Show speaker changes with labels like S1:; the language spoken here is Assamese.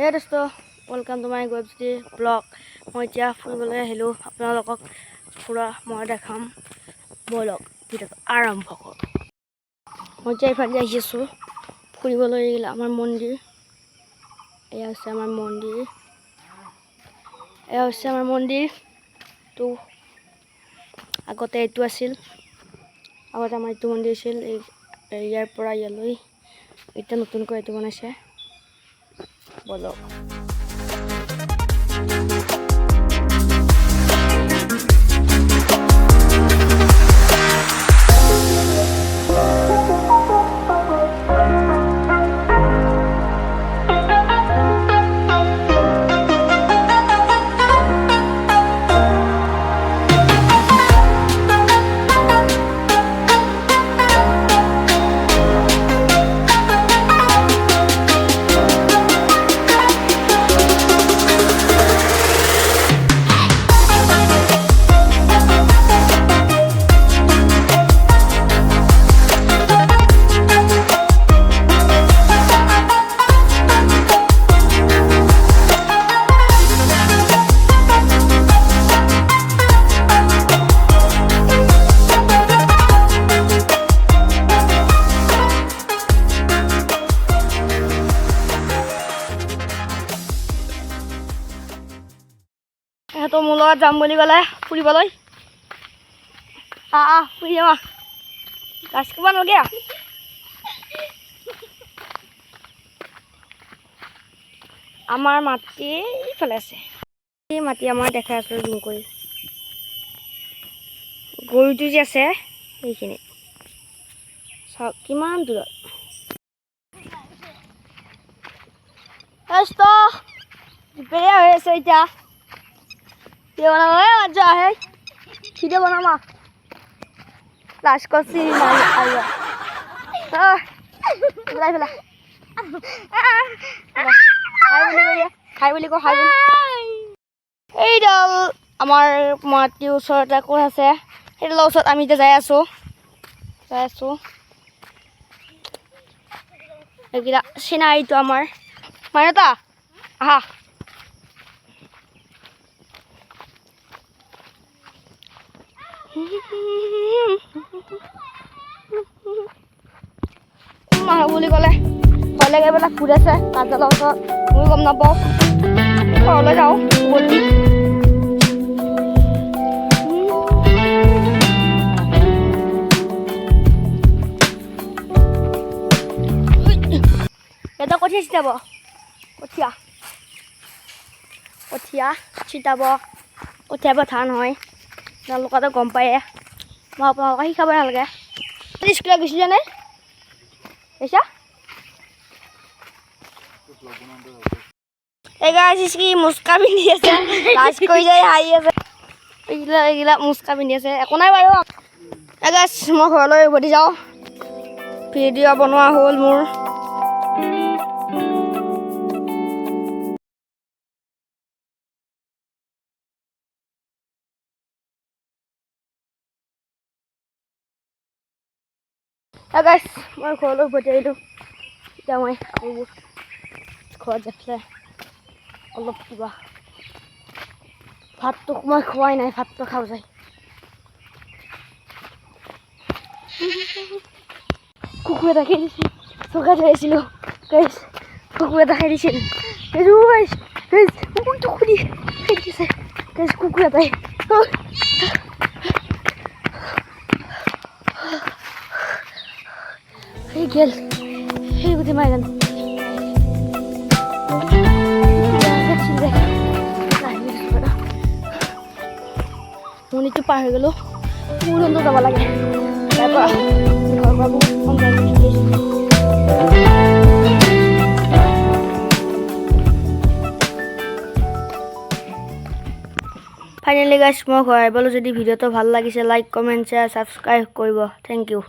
S1: Hey dosto, welcome to my website blog. মই এতিয়া ফুৰিবলৈ আহিলোঁ আপোনালোকক ফুৰা মই দেখাম বলক ভিডিঅ'টো আৰম্ভ কৰোঁ। মই এতিয়া ইফালে আহি আছোঁ ফুৰিবলৈ আমাৰ মন্দিৰ। এয়া হৈছে আমাৰ মন্দিৰ। তো আগতে এইটো আছিল, আগতে আমাৰ এইটো মন্দিৰ আছিল। ইয়াৰ পৰা ইয়ালৈ এতিয়া নতুনকৈ এইটো বনাইছে বলক। তো মোৰ লগত যাম বুলি ক'লে ফুৰিবলৈ। ফুৰি যাম গাছ খাব নালাগে। আমাৰ মাটি ইফালে আছে, এই মাটি আমাৰ দেখাই আছোঁ জুম কৰি। গৰুটো যে আছে সেইখিনি চাওক কিমান দূৰত। দুপৰীয়া হৈ আছে এতিয়া। ভিডিঅ' বনাব মজা আহে, ভিডিঅ' বনামা লাজ করছি এইডাল আমাৰ মাটিৰ ওচৰতে ক'ত আছে, সেইডালৰ ওচৰত আমি এতিয়া যাই আছোঁ। এইকেইটা চিনাৰীটো আমাৰ মাইনতা আহা। মাহ বুলি ক'লে ভয় লাগে, এইবিলাক ঘূৰি আছে কাজলৰ ওচৰত, ময়ো গম নাপাওঁ। ঘৰলৈ যাওঁ বলি। এটা কঠীয়া ছিটাব, কঠীয়া ধান হয়, আপোনালোকে গম পায়ে। মই আপোনালোকক শিকাব নালাগে। স্কুলত গৈছিলে নে এইছা কি মুচকা পিন্ধি আছে, লাজ কৰি যায় হাঁহি আছে। এইগিলা মুচকা পিন্ধি আছে, একো নাই বাৰু। মই ঘৰলৈ উভতি যাওঁ, ভিডিঅ' বনোৱা হ'ল মোৰ। মই ঘৰলৈ উভতি আহিলোঁ। এতিয়া মই ঘৰত যাই অলপ কিবা ভাতটো মই খোৱাই নাই, ভাতটো খাব যায়। কুকুৰ এটা খাই দিছিল, চকা থৈ আছিলোঁ। কুকুৰ এটা খাই দিছিল, কুকুৰ এটাই গেল সেই গোটেই মাৰি গান মনিটো পাৰ হৈ গ'লো। বহুত যাব লাগে তাৰ পৰা ফাইনেলি গাইছ মই ঘৰ আহিবলৈ। যদি ভিডিঅ'টো ভাল লাগিছে লাইক কমেণ্ট শ্বেয়াৰ ছাবস্ক্ৰাইব কৰিব। Thank U.